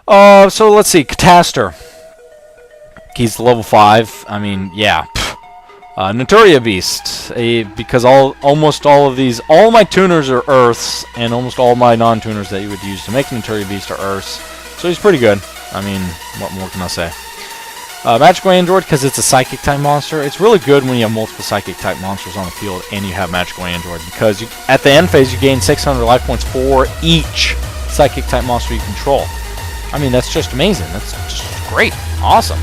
So let's see. Cataster. He's level 5. I mean, yeah. Notoria Beast. Because almost all of these, all my tuners are Earths, and almost all my non-tuners that you would use to make Notoria Beast are Earths. So he's pretty good. I mean, what more can I say? Magical Android, because it's a Psychic type monster. It's really good when you have multiple Psychic type monsters on the field and you have Magical Android, because at the end phase you gain 600 life points for each Psychic type monster you control. I mean, that's just amazing. That's just great. Awesome.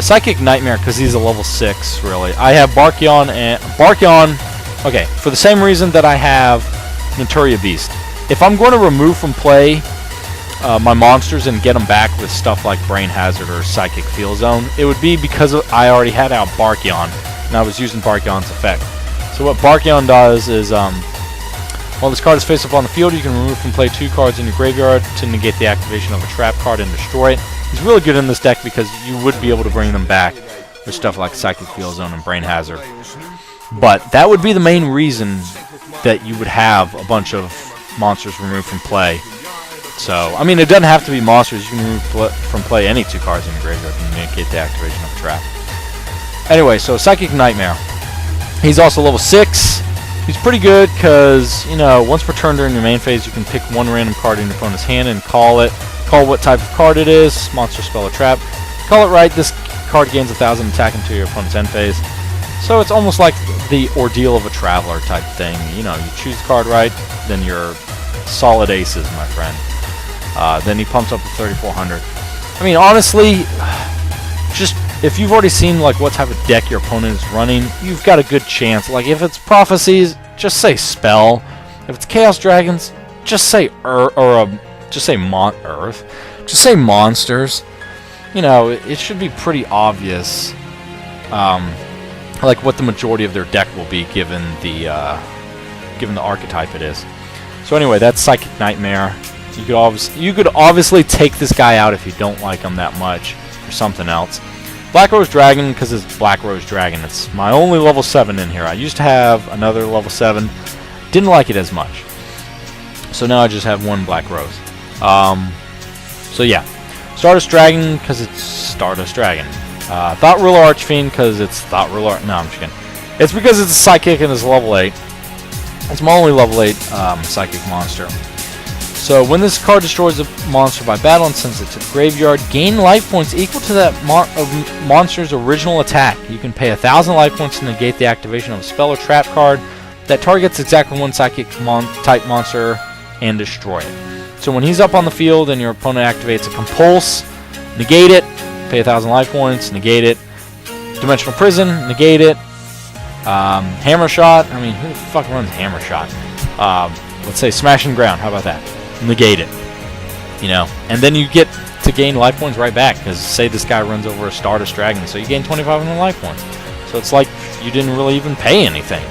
Psychic Nightmare, because he's a level 6, really. I have Barkion and... okay, for the same reason that I have Notoria Beast. If I'm going to remove from play my monsters and get them back with stuff like Brain Hazard or Psychic Field Zone, it would be because I already had out Barkion, and I was using Barkion's effect. So what Barkion does is, while this card is face up on the field, you can remove from play 2 cards in your graveyard to negate the activation of a trap card and destroy it. He's really good in this deck because you would be able to bring them back with stuff like Psychic Field Zone and Brain Hazard. But that would be the main reason that you would have a bunch of monsters removed from play. So, I mean, it doesn't have to be monsters. You can remove from play any 2 cards in your graveyard to negate the activation of a trap. Anyway, so Psychic Nightmare. He's also level 6. He's pretty good because, you know, once per turn during your main phase, you can pick one random card in your opponent's hand and call it. Call what type of card it is, monster, spell, or trap. Call it right, this card gains 1,000 attack into your opponent's end phase. So it's almost like the Ordeal of a Traveler type thing. You know, you choose the card right, then you're solid aces, my friend. Then he pumps up to 3,400. I mean, honestly, just if you've already seen like what type of deck your opponent is running, you've got a good chance. Like if it's Prophecies, just say Spell. If it's Chaos Dragons, just say just say Earth. Just say monsters. You know, it should be pretty obvious, like what the majority of their deck will be given the archetype it is. So anyway, that's Psychic Nightmare. You could obviously take this guy out if you don't like him that much or something else. Black Rose Dragon, because it's Black Rose Dragon. It's my only level 7 in here. I used to have another level 7. Didn't like it as much. So now I just have one Black Rose. So yeah. Stardust Dragon, because it's Stardust Dragon. Thought Ruler Archfiend, because it's Thought Ruler... No, I'm just kidding. It's because it's a Psychic and it's level 8. It's my only level 8 Psychic monster. So when this card destroys a monster by battle and sends it to the graveyard, gain life points equal to that monster's original attack. You can pay 1,000 life points to negate the activation of a spell or trap card that targets exactly one Psychic type monster and destroy it. So when he's up on the field and your opponent activates a Compulse, negate it, pay 1,000 life points, negate it. Dimensional Prison, negate it. Hammer Shot, I mean, who the fuck runs Hammer Shot? Let's say Smash and Ground, how about that? Negate it, you know, and then you get to gain life points right back, because say this guy runs over a Stardust Dragon, so you gain 2,500 life points. So it's like you didn't really even pay anything.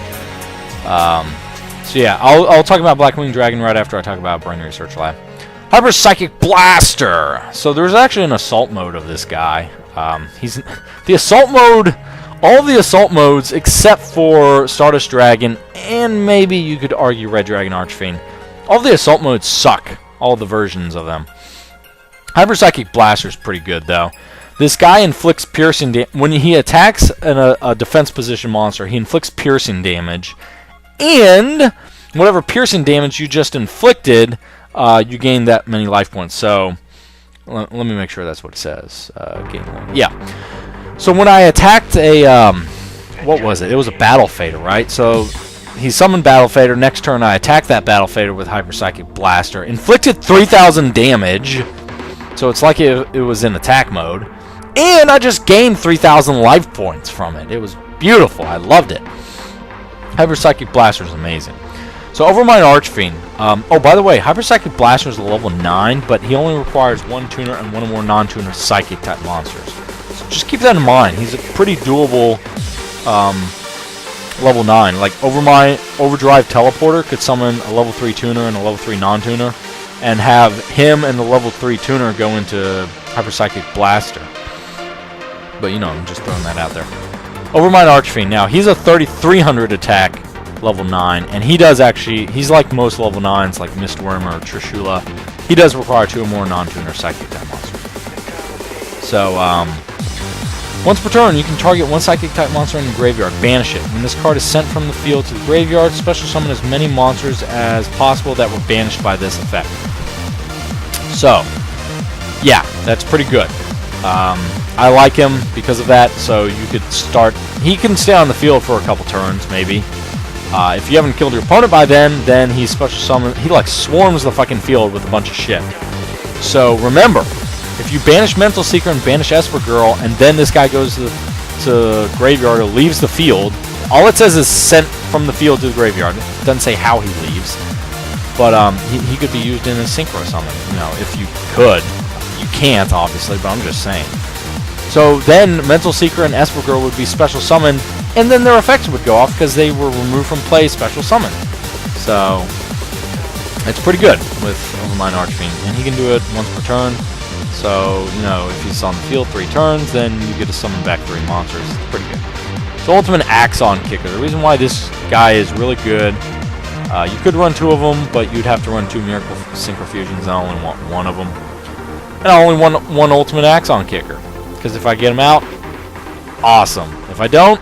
So yeah, I'll talk about Blackwing Dragon right after I talk about Brain Research Lab. Hyper Psychic Blaster. So there's actually an assault mode of this guy. He's the assault mode. All the assault modes except for Stardust Dragon and maybe you could argue Red Dragon Archfiend. All the assault modes suck. All the versions of them. Hyper Psychic Blaster is pretty good though. This guy inflicts piercing damage. When he attacks a defense position monster, he inflicts piercing damage. And whatever piercing damage you just inflicted, you gain that many life points. So, let me make sure that's what it says. Yeah. So when I attacked a, what was it? It was a Battle Fader, right? So he summoned Battle Fader. Next turn, I attacked that Battle Fader with Hyper Psychic Blaster. Inflicted 3,000 damage. So it's like it was in attack mode. And I just gained 3,000 life points from it. It was beautiful. I loved it. Hyper Psychic Blaster is amazing. So Overmind Archfiend. Oh, by the way, Hyper Psychic Blaster is a level 9, but he only requires one tuner and one or more non-tuner Psychic type monsters. So just keep that in mind. He's a pretty doable level 9. Like Overdrive Teleporter could summon a level 3 tuner and a level 3 non-tuner, and have him and the level 3 tuner go into Hyper Psychic Blaster. But you know, I'm just throwing that out there. Overmind Archfiend. Now, he's a 3,300 attack level 9, and he does actually, he's like most level 9s, like Mistworm or Trishula. He does require 2 or more non-tuner Psychic type monsters. So, once per turn, you can target one Psychic type monster in the graveyard, banish it. When this card is sent from the field to the graveyard, special summon as many monsters as possible that were banished by this effect. So, yeah, that's pretty good. I like him because of that, so you could start... He can stay on the field for a couple turns, maybe. If you haven't killed your opponent by then he's special summon... He, like, swarms the fucking field with a bunch of shit. So, remember, if you banish Mental Seeker and banish Esper Girl, and then this guy goes to graveyard or leaves the field, all it says is sent from the field to the graveyard. It doesn't say how he leaves. But he could be used in a Synchro Summon, you know, if you could. You can't, obviously, but I'm just saying. So then Mental Seeker and Esper Girl would be special summoned, and then their effects would go off because they were removed from play special summon. So it's pretty good with Overmind Archfiend, and he can do it once per turn. So, you know, if he's on the field 3 turns, then you get to summon back 3 monsters. It's pretty good. So Ultimate Axon Kicker. The reason why this guy is really good, you could run 2 of them, but you'd have to run 2 Miracle Synchro Fusions, and I only want 1 of them. And I only want 1 Ultimate Axon Kicker. Because if I get him out, awesome. If I don't,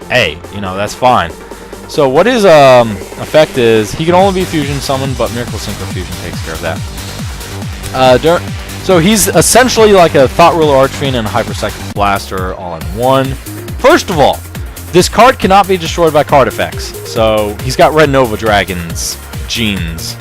hey, you know, that's fine. So what his effect is, he can only be Fusion Summoned, but Miracle Synchro Fusion takes care of that. So he's essentially like a Thought Ruler Archfiend and a Hyper Psychic Blaster all in one. First of all, this card cannot be destroyed by card effects. So he's got Red Nova Dragon's genes.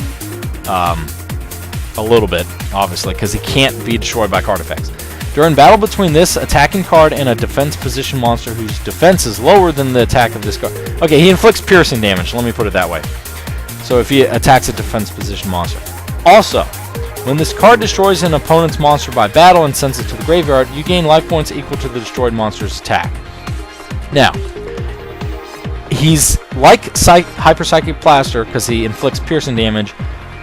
A little bit, obviously, because he can't be destroyed by card effects. During battle between this attacking card and a defense position monster whose defense is lower than the attack of this card. Okay, he inflicts piercing damage, let me put it that way. So if he attacks a defense position monster. Also, when this card destroys an opponent's monster by battle and sends it to the graveyard, you gain life points equal to the destroyed monster's attack. Now, he's like Hyper Psychic Blaster because he inflicts piercing damage,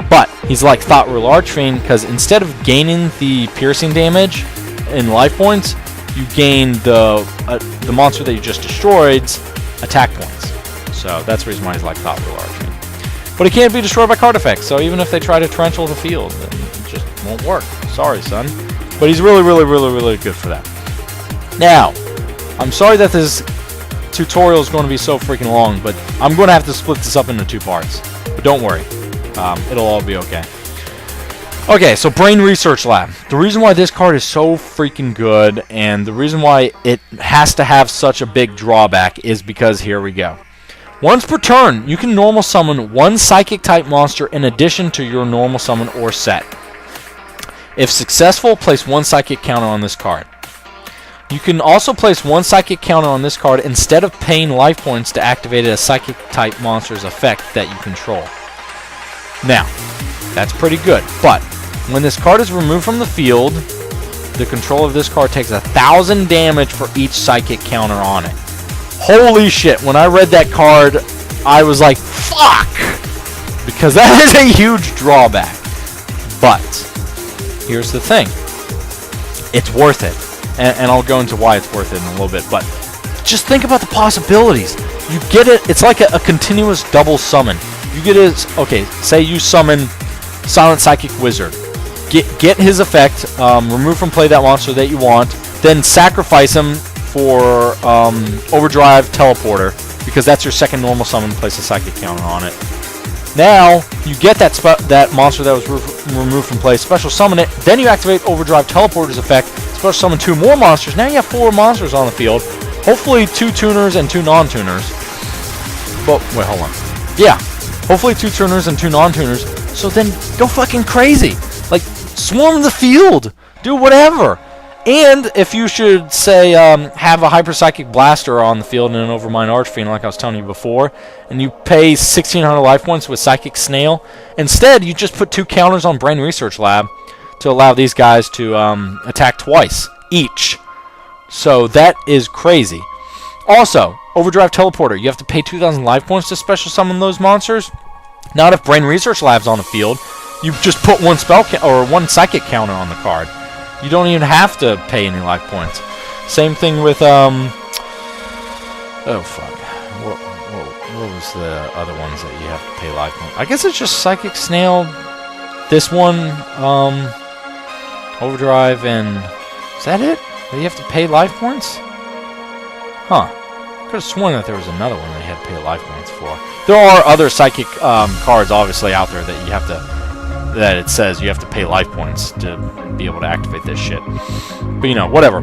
but he's like Thought Ruler Archfiend because instead of gaining the piercing damage in life points, you gain the monster that you just destroyed's attack points. So that's the reason why he's like Thought Ruler Archfiend. But he can't be destroyed by card effects, so even if they try to torrential the field, then it just won't work. Sorry, son. But he's really, really, really, really good for that. Now, I'm sorry that this tutorial is going to be so freaking long, but I'm going to have to split this up into 2 parts. But don't worry. It'll all be okay. Okay, so Brain Research Lab. The reason why this card is so freaking good, and the reason why it has to have such a big drawback is because, here we go. Once per turn, you can normal summon 1 Psychic type monster in addition to your normal summon or set. If successful, place 1 Psychic counter on this card. You can also place 1 Psychic counter on this card instead of paying life points to activate a Psychic type monster's effect that you control. Now, that's pretty good, but when this card is removed from the field, the control of this card takes 1,000 damage for each Psychic counter on it. Holy shit, when I read that card, I was like, fuck! Because that is a huge drawback. But, here's the thing. It's worth it. And I'll go into why it's worth it in a little bit, but just think about the possibilities. You get it, it's like a continuous double summon. You get it, okay, say you summon Silent Psychic Wizard. Get his effect, remove from play that monster that you want, then sacrifice him for Overdrive Teleporter, because that's your second normal summon, place a Psychic counter on it. Now, you get that monster that was removed from play, special summon it, then you activate Overdrive Teleporter's effect, special summon 2 more monsters. Now you have 4 monsters on the field, hopefully 2 tuners and 2 non-tuners. But, wait, hold on. Yeah, hopefully 2 tuners and 2 non-tuners, so then go fucking crazy. Like, swarm the field, do whatever. And if you should, say, have a Hyper Psychic Blaster on the field and an Overmind Archfiend, like I was telling you before, and you pay 1,600 life points with Psychic Snail, instead you just put 2 counters on Brain Research Lab to allow these guys to attack twice each. So that is crazy. Also, Overdrive Teleporter, you have to pay 2,000 life points to special summon those monsters. Not if Brain Research Lab's on the field. You just put 1 spell or 1 Psychic counter on the card. You don't even have to pay any life points. Same thing with, oh fuck. What What was the other ones that you have to pay life points? I guess it's just Psychic Snail, this one, Overdrive, and is that it? That you have to pay life points? Huh. Could have sworn that there was another one that you had to pay life points for. There are other psychic cards, obviously, out there that you have to, that it says you have to pay life points to be able to activate this shit. But you know, whatever.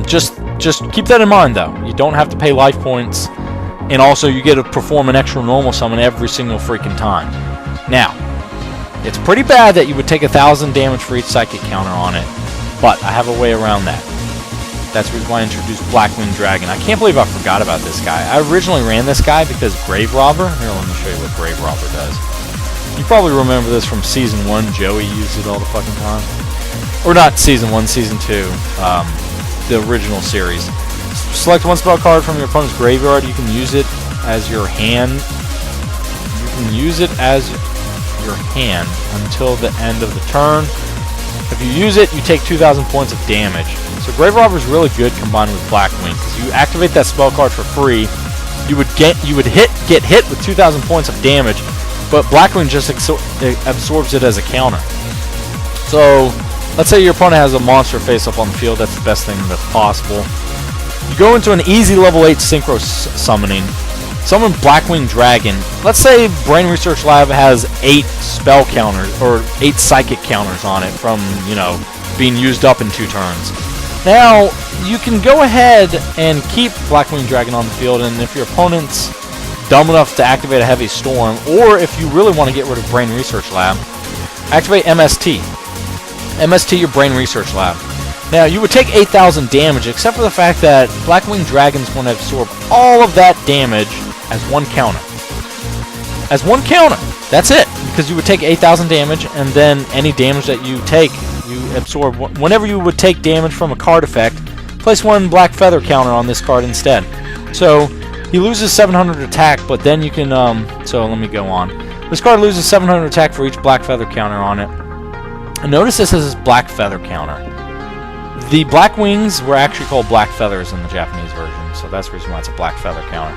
Just keep that in mind, though. You don't have to pay life points, and also you get to perform an extra normal summon every single freaking time. Now, it's pretty bad that you would take 1,000 damage for each psychic counter on it, but I have a way around that. That's the reason why I introduced Blackwing Dragon. I can't believe I forgot about this guy. I originally ran this guy because Grave Robber. Here, let me show you what Grave Robber does. You probably remember this from Season 1. Joey used it all the fucking time. Or not Season 1, Season 2. The original series. Select one spell card from your opponent's graveyard. You can use it as your hand. You can use it as your hand until the end of the turn. If you use it, you take 2,000 points of damage. So Grave Robber is really good combined with Blackwing, because you activate that spell card for free. You would get hit with 2,000 points of damage, but Blackwing just absorbs it as a counter. So let's say your opponent has a monster face up on the field. That's the best thing that's possible. You go into an easy level 8 synchro summoning. Summon Blackwing Dragon. Let's say Brain Research Lab has 8 spell counters, or 8 psychic counters on it from, you know, being used up in 2 turns. Now, you can go ahead and keep Blackwing Dragon on the field, and if your opponent's dumb enough to activate a Heavy Storm, or if you really want to get rid of Brain Research Lab, activate MST. MST your Brain Research Lab. Now, you would take 8,000 damage, except for the fact that Blackwing Dragon's going to absorb all of that damage as one counter. As one counter! That's it! Because you would take 8,000 damage, and then any damage that you take, you absorb. Whenever you would take damage from a card effect, place one Black Feather counter on this card instead. So, he loses 700 attack, but then you can, so let me go on. This card loses 700 attack for each Black Feather counter on it. And notice this is Black Feather counter. The Black Wings were actually called Black Feathers in the Japanese version, so that's the reason why it's a Black Feather counter.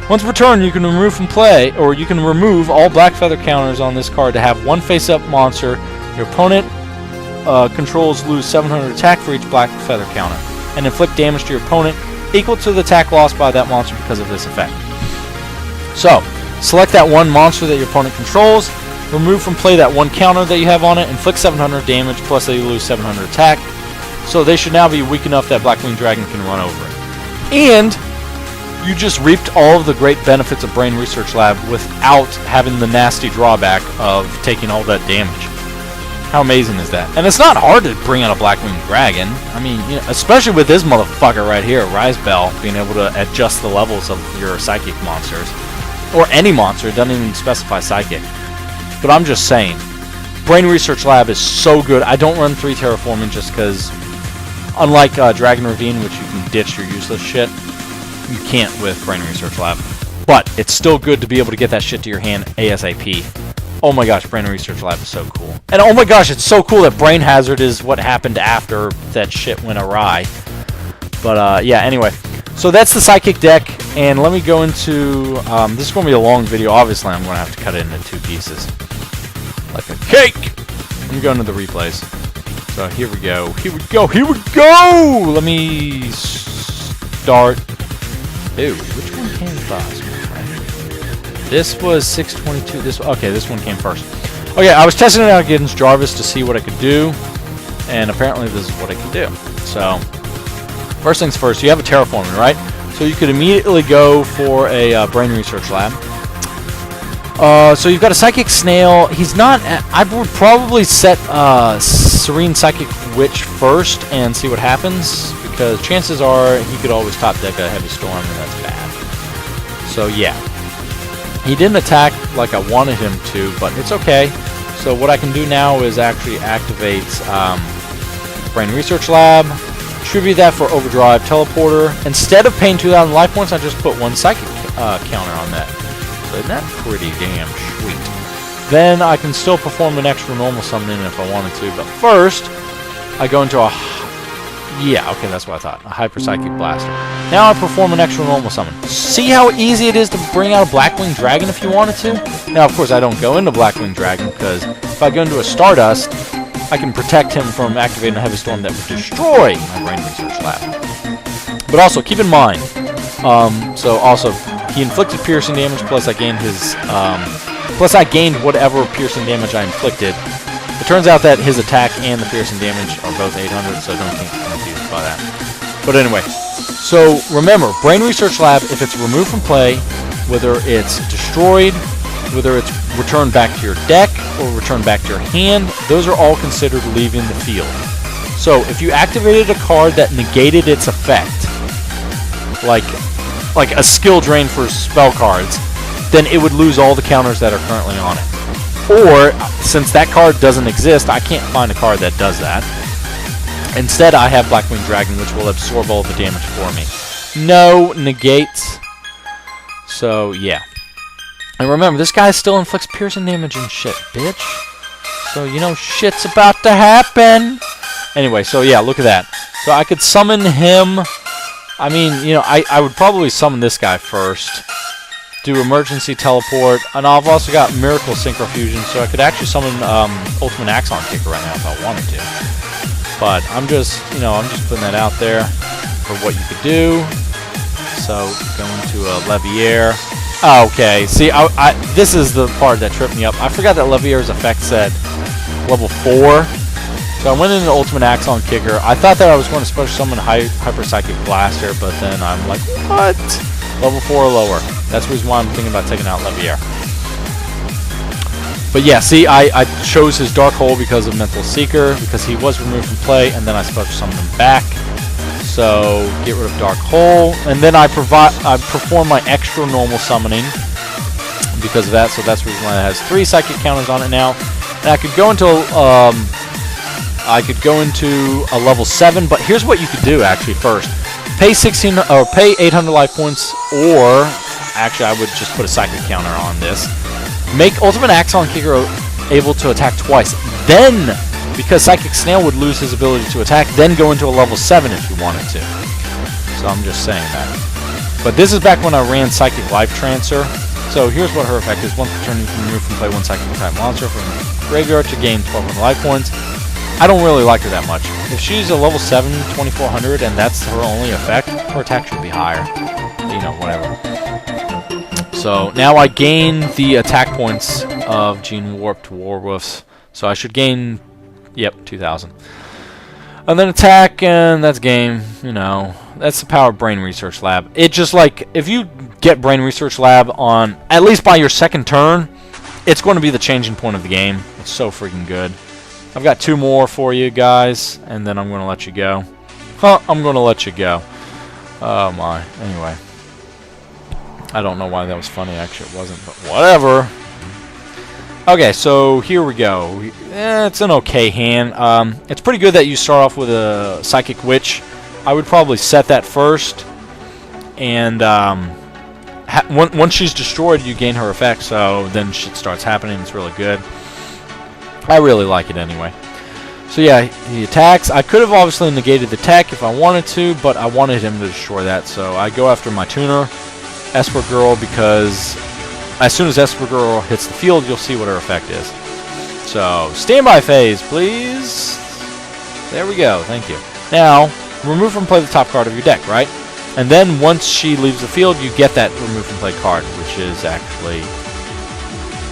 Once per turn, you can remove from play, or you can remove all Black Feather counters on this card to have one face-up monster. Your opponent controls lose 700 attack for each Black Feather counter, and inflict damage to your opponent equal to the attack lost by that monster because of this effect. So, select that one monster that your opponent controls, remove from play that one counter that you have on it, inflict 700 damage, plus they lose 700 attack. So they should now be weak enough that Blackwing Dragon can run over it. And you just reaped all of the great benefits of Brain Research Lab without having the nasty drawback of taking all that damage. How amazing is that? And it's not hard to bring out a Blackwing Dragon. I mean, you know, especially with this motherfucker right here, Rise Bell, being able to adjust the levels of your psychic monsters. Or any monster, it doesn't even specify psychic. But I'm just saying, Brain Research Lab is so good. I don't run 3 Terraforming just because, unlike Dragon Ravine, which you can ditch your useless shit, you can't with Brain Research Lab. But it's still good to be able to get that shit to your hand ASAP. Oh my gosh, Brain Research Lab is so cool. And oh my gosh, it's so cool that Brain Hazard is what happened after that shit went awry. But yeah, anyway. So that's the Psychic deck, and let me go into... this is going to be a long video. Obviously, I'm going to have to cut it into 2 pieces. Like a cake! Let me go into the replays. So here we go. Here we go. Here we go! Let me start... Ew, which one came first? This was 622. Okay, this one came first. Okay, I was testing it out against Jarvis to see what I could do, and apparently this is what I can do. So, first things first, you have a Terraforming, right? So you could immediately go for a Brain Research Lab. So you've got a Psychic Snail. He's not... I would probably set Serene Psychic Witch first and see what happens, because chances are he could always top deck a Heavy Storm, and that's bad. So yeah. He didn't attack like I wanted him to, but it's okay. So what I can do now is actually activate Brain Research Lab, tribute that for Overdrive Teleporter. Instead of paying 2,000 life points, I just put 1 Psychic counter on that. So isn't that pretty damn sweet? Then I can still perform an extra normal summoning if I wanted to, but first I go into a Yeah, okay, that's what I thought. A Hyper Psychic Blaster. Now I perform an extra normal summon. See how easy it is to bring out a Blackwing Dragon if you wanted to? Now, of course, I don't go into Blackwing Dragon, because if I go into a Stardust, I can protect him from activating a Heavy Storm that would destroy my Brain Research Lab. But also, keep in mind, so also, he inflicted piercing damage, plus I gained his, plus I gained whatever piercing damage I inflicted. It turns out that his attack and the piercing damage are both 800, so don't get confused by that. But anyway, so remember, Brain Research Lab, if it's removed from play, whether it's destroyed, whether it's returned back to your deck, or returned back to your hand, those are all considered leaving the field. So if you activated a card that negated its effect, like a skill drain for spell cards, then it would lose all the counters that are currently on it. Or, since that card doesn't exist, I can't find a card that does that. Instead, I have Blackwing Dragon, which will absorb all the damage for me. No negates. So, yeah. And remember, this guy still inflicts piercing damage and shit, bitch. So, you know, shit's about to happen. Anyway, so yeah, look at that. So I could summon him. I mean, you know, I would probably summon this guy first. Do Emergency Teleport, and I've also got Miracle Synchro Fusion, so I could actually summon Ultimate Axon Kicker right now if I wanted to. But I'm just, you know, I'm just putting that out there for what you could do. So go into a Leviair. Oh, okay, see, this is the part that tripped me up. I forgot that Leviair's effect said level 4. So I went into Ultimate Axon Kicker. I thought that I was going to special summon Hyper Psychic Blaster, but then I'm like, what? Level 4 or lower. That's the reason why I'm thinking about taking out Leviair. But yeah, see, I chose his Dark Hole because of Mental Seeker, because he was removed from play, and then I special summoned him back. So get rid of Dark Hole, and then I perform my extra normal summoning because of that. So that's the reason why it has 3 psychic counters on it now. And I could go into a level 7, but here's what you could do actually first. Pay 800 life points, or actually I would just put a psychic counter on this. Make Ultimate Axon Kicker able to attack twice. Then, because Psychic Snail would lose his ability to attack, then go into a level 7 if you wanted to. So I'm just saying that. But this is back when I ran Psychic Life Transfer. So here's what her effect is. Once per turn, you can remove from play 1 Psychic type monster from the graveyard to gain 1200 life points. I don't really like her that much. If she's a level 7, 2400, and that's her only effect, her attack should be higher. You know, whatever. So now I gain the attack points of Gene Warped Warwolves. So I should gain, yep, 2000. And then attack, and that's game. You know, that's the power of Brain Research Lab. It just like, if you get Brain Research Lab on, at least by your second turn, it's going to be the changing point of the game. It's so freaking good. I've got 2 more for you guys, and then I'm going to let you go. I'm going to let you go. Oh my. Anyway. I don't know why that was funny. Actually, it wasn't, but whatever. Okay, so here we go. It's an okay hand. It's pretty good that you start off with a Psychic Witch. I would probably set that first, and once she's destroyed, you gain her effect, so then shit starts happening. It's really good. I really like it anyway. So yeah, he attacks. I could have obviously negated the tech if I wanted to, but I wanted him to destroy that, so I go after my tuner, Esper Girl, because as soon as Esper Girl hits the field, you'll see what her effect is. So, standby phase, please. There we go, thank you. Now, remove from play the top card of your deck, right? And then once she leaves the field, you get that remove from play card, which is actually,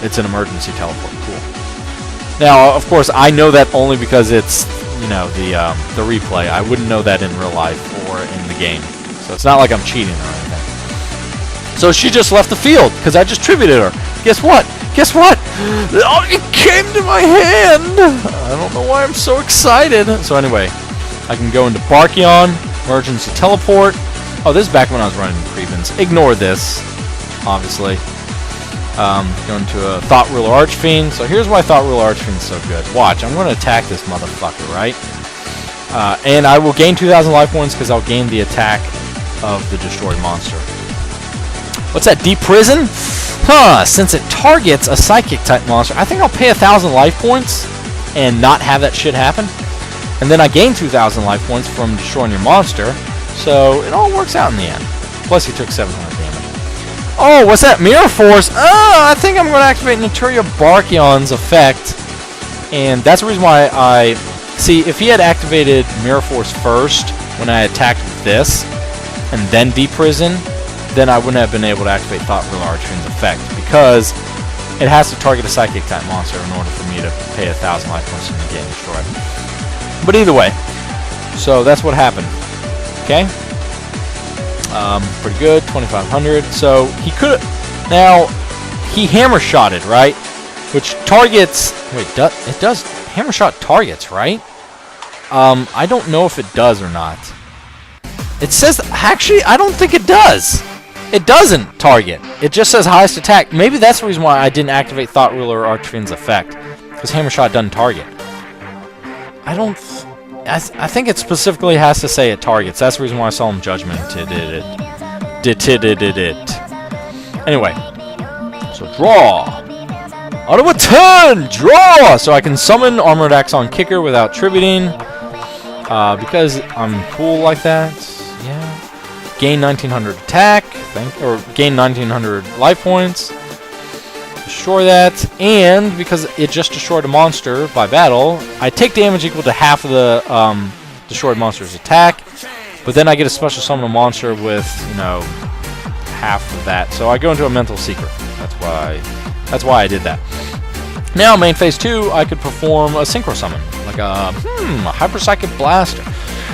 it's an emergency teleport. Cool. Now, of course, I know that only because it's, you know, the replay. I wouldn't know that in real life or in the game. So it's not like I'm cheating or anything. So she just left the field because I just tributed her. Guess what? Guess what? Oh, it came to my hand! I don't know why I'm so excited. So anyway, I can go into Barkion, emergency teleport. Oh, this is back when I was running Creepins. Ignore this, obviously. Go into a Thought Ruler Archfiend. So here's why Thought Ruler Archfiend is so good. Watch, I'm going to attack this motherfucker, right? And I will gain 2,000 life points because I'll gain the attack of the destroyed monster. What's that, Deep Prison? Huh, since it targets a Psychic type monster, I think I'll pay 1,000 life points and not have that shit happen. And then I gain 2,000 life points from destroying your monster. So it all works out in the end. Plus he took 700 damage. Oh, what's that? Mirror Force? Oh, I think I'm going to activate Naturia Barkion's effect. And that's the reason why I... See, if he had activated Mirror Force first when I attacked with this, and then Deprison, then I wouldn't have been able to activate Thought Ruler Archfiend's effect, because it has to target a Psychic type monster in order for me to pay 1,000 life points and get destroyed. But either way, so that's what happened. Okay? Pretty good, 2,500. So he could... Now, he Hammer Shotted, right? Which targets... Wait, it does... Hammer Shot targets, right? I don't know if it does or not. It says... Actually, I don't think it does. It doesn't target. It just says highest attack. Maybe that's the reason why I didn't activate Thought Ruler Archfiend's effect. Because Hammer Shot doesn't target. I don't... I think it specifically has to say it targets. That's the reason why I saw him Judgment. Anyway. So draw. Out of a turn! Draw! So I can summon Armored Axon Kicker without tributing. Because I'm cool like that. Yeah. Gain 1,900 attack. Or gain 1,900 life points. Destroy that. And because it just destroyed a monster by battle, I take damage equal to half of the destroyed monster's attack. But then I get a special summon a monster with, you know, half of that. So I go into a mental secret. That's why I did that. Now, main phase 2, I could perform a Synchro Summon. Like a Hyper Psychic Blaster.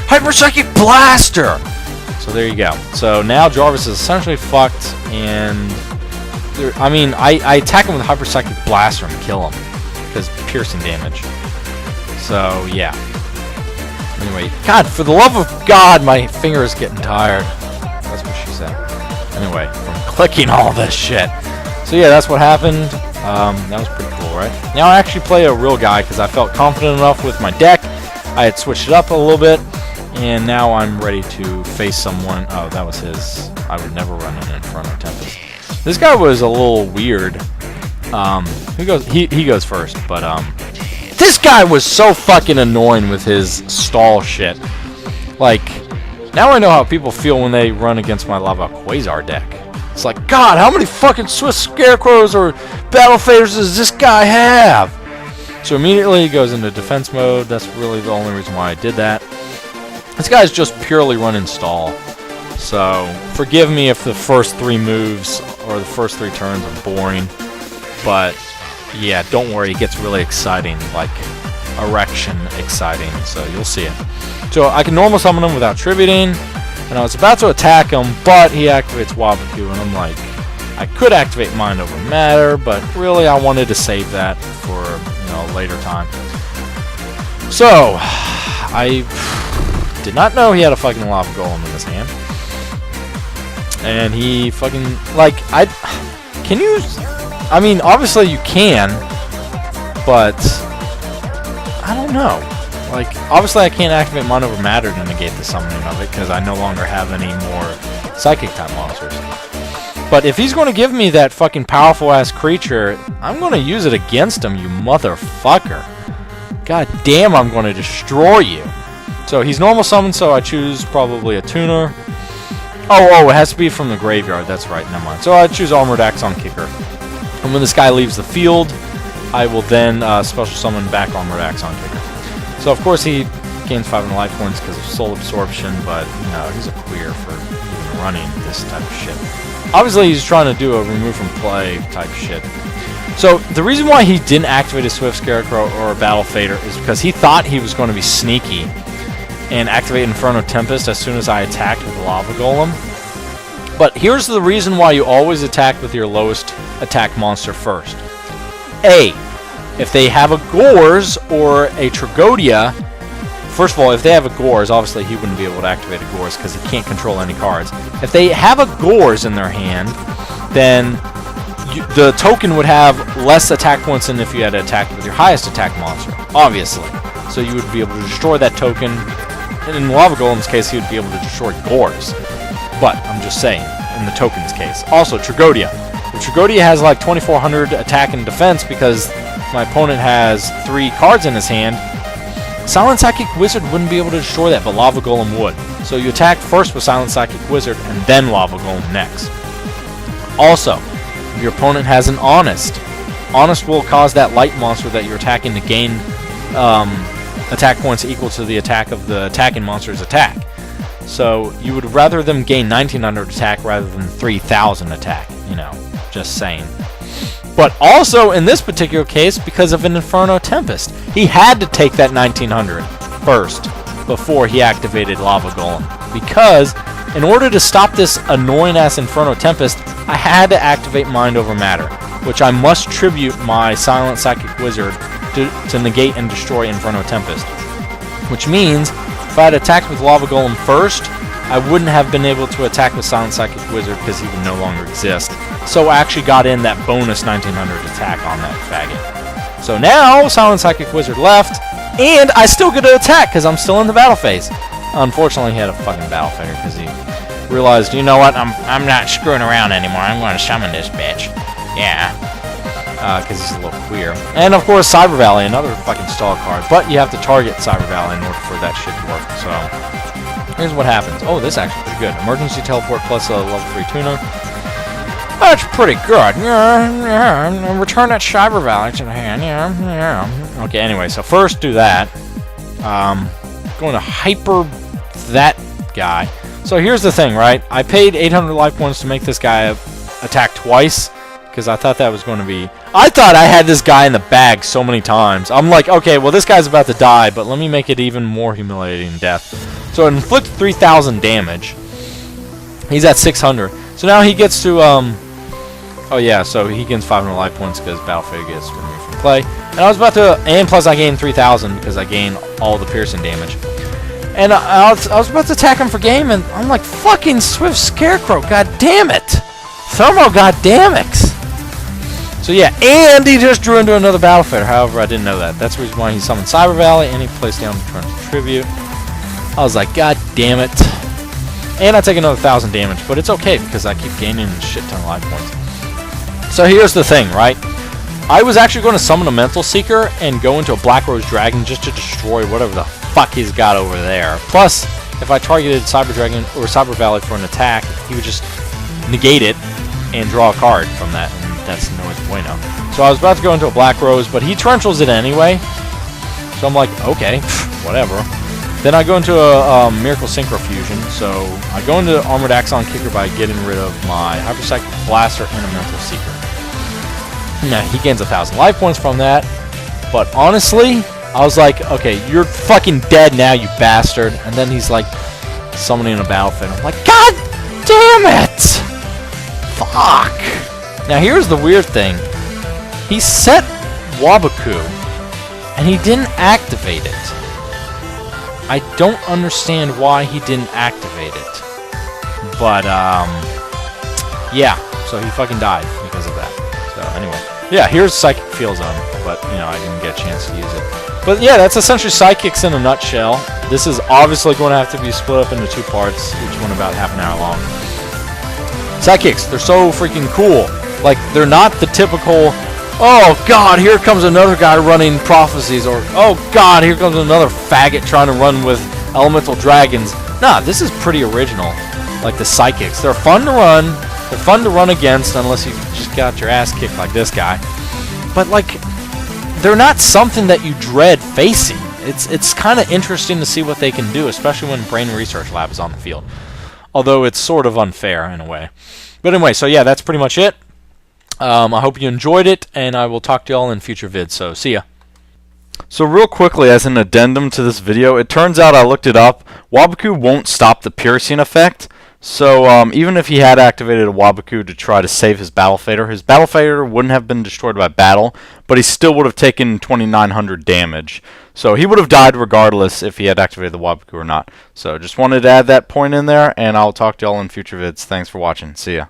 Hyper Psychic Blaster! So there you go. So now Jarvis is essentially fucked, and... I mean, I attack him with Hyper Psychic Blaster and kill him. Because piercing damage. So, yeah. Anyway, God, for the love of God, my finger is getting tired. That's what she said. Anyway, from clicking all this shit. So yeah, that's what happened. That was pretty cool, right? Now I actually play a real guy because I felt confident enough with my deck. I had switched it up a little bit, and now I'm ready to face someone. Oh, that was his. I would never run an Inferno Tempest. This guy was a little weird. Who goes? He goes first, but this guy was so fucking annoying with his stall shit. Like, now I know how people feel when they run against my Lava Quasar deck. It's like, God, how many fucking Swift Scarecrows or Battle Faders does this guy have? So immediately he goes into defense mode. That's really the only reason why I did that. This guy's just purely running stall. So forgive me if the first 3 moves or the first 3 turns are boring. But yeah, don't worry, it gets really exciting, like erection exciting. So you'll see it. So I can normal summon him without tributing. And I was about to attack him, but he activates Wabaku, and I'm like, I could activate Mind Over Matter, but really I wanted to save that for, you know, a later time. So, I did not know he had a fucking Lava Golem in his hand. And he fucking, like, can you, I mean, obviously you can, but I don't know. Like, obviously I can't activate Mind Over Matter to negate the summoning of it, because I no longer have any more Psychic-type monsters. But if he's going to give me that fucking powerful-ass creature, I'm going to use it against him, you motherfucker. God damn, I'm going to destroy you. So he's normal summoned, so I choose probably a tuner. Oh, it has to be from the graveyard, that's right, never mind. So I choose Armored Axon Kicker. And when this guy leaves the field, I will then special summon back Armored Axon Kicker. So of course he gains 500 life points because of Soul Absorption, but you know, he's a queer for even running this type of shit. Obviously he's trying to do a remove from play type shit. So the reason why he didn't activate a Swift Scarecrow or a Battle Fader is because he thought he was going to be sneaky and activate Inferno Tempest as soon as I attacked with the Lava Golem. But here's the reason why you always attack with your lowest attack monster first. A, if they have a Gores or a Tragodia, first of all, if they have a Gores, obviously he wouldn't be able to activate a Gores because he can't control any cards. If they have a Gores in their hand, then the token would have less attack points than if you had attacked with your highest attack monster, obviously. So you would be able to destroy that token. And in Lava Golem's case, he would be able to destroy Gores. But, I'm just saying, in the token's case. Also, Tragodia. The Tragodia has like 2,400 attack and defense because my opponent has 3 cards in his hand. Silent Psychic Wizard wouldn't be able to destroy that, but Lava Golem would. So you attack first with Silent Psychic Wizard, and then Lava Golem next. Also, if your opponent has an Honest, Honest will cause that light monster that you're attacking to gain attack points equal to the attack of the attacking monster's attack. So you would rather them gain 1900 attack rather than 3000 attack, you know, just saying. But also, in this particular case, because of an Inferno Tempest, he had to take that 1900 first before he activated Lava Golem. Because, in order to stop this annoying-ass Inferno Tempest, I had to activate Mind Over Matter, which I must tribute my Silent Psychic Wizard to negate and destroy Inferno Tempest. Which means, if I had attacked with Lava Golem first, I wouldn't have been able to attack with Silent Psychic Wizard because he would no longer exist. So I actually got in that bonus 1900 attack on that faggot. So now, Silent Psychic Wizard left, and I still get to attack because I'm still in the battle phase. Unfortunately, he had a fucking battle failure because he realized, you know what, I'm not screwing around anymore. I'm going to summon this bitch. Yeah. Because he's a little queer. And of course, Cyber Valley, another fucking stall card. But you have to target Cyber Valley in order for that shit to work. So, here's what happens. Oh, this is actually pretty good. Emergency Teleport plus a level 3 tuner. That's pretty good. Yeah. Return that Cyber Valley to the hand. Yeah. Okay, anyway, so first do that. Going to hyper that guy. So here's the thing, right? I paid 800 life points to make this guy attack twice. Because I thought that was going to be... I thought I had this guy in the bag so many times. I'm like, okay, well, this guy's about to die, but let me make it even more humiliating death. So it inflicts 3,000 damage. He's at 600. So now he gets to... Oh, yeah, so he gains 500 life points because Battle Failure gets removed from play. And I was about to... And plus I gained 3,000 because I gained all the piercing damage. And I was about to attack him for game, and I'm like, fucking Swift Scarecrow, god damn it! Thermo, god damn it! So yeah, and he just drew into another battle failure. However, I didn't know that. That's the reason why he summoned Cyber Valley, and he placed down Return Tribute. I was like, god damn it. And I take another 1,000 damage, but it's okay because I keep gaining a shit ton of life points. So here's the thing, right? I was actually going to summon a Mental Seeker and go into a Black Rose Dragon just to destroy whatever the fuck he's got over there. Plus, if I targeted Cyber Dragon or Cyber Valley for an attack, he would just negate it and draw a card from that. That's no bueno. So I was about to go into a Black Rose, but he torrentials it anyway. So I'm like, okay, whatever. Then I go into a Miracle Synchro Fusion. So I go into Armored Axon Kicker by getting rid of my Hyper Psychic Blaster and a Mental Seeker. Now, he gains 1,000 life points from that. But honestly, I was like, okay, you're fucking dead now, you bastard. And then he's like summoning a battlefield. I'm like, god damn it! Fuck! Now here's the weird thing. He set Wabaku, and he didn't activate it. I don't understand why he didn't activate it. But, yeah. So he fucking died because of that. So anyway. Yeah, here's Psychic Field Zone, but, you know, I didn't get a chance to use it. But yeah, that's essentially Psychics in a nutshell. This is obviously going to have to be split up into 2 parts, each one about half an hour long. Psychics, they're so freaking cool. Like, they're not the typical, oh god, here comes another guy running prophecies, or oh god, here comes another faggot trying to run with elemental dragons. Nah, this is pretty original. Like the Psychics. They're fun to run. They're fun to run against unless you just got your ass kicked like this guy. But, like, they're not something that you dread facing. It's kind of interesting to see what they can do, especially when Brain Research Lab is on the field. Although it's sort of unfair in a way. But anyway, so yeah, that's pretty much it. I hope you enjoyed it, and I will talk to y'all in future vids, so see ya. So real quickly, as an addendum to this video, it turns out I looked it up, Wabaku won't stop the piercing effect, so even if he had activated a Wabaku to try to save his Battle Fader wouldn't have been destroyed by battle, but he still would have taken 2,900 damage. So he would have died regardless if he had activated the Wabaku or not. So just wanted to add that point in there, and I'll talk to y'all in future vids. Thanks for watching. See ya.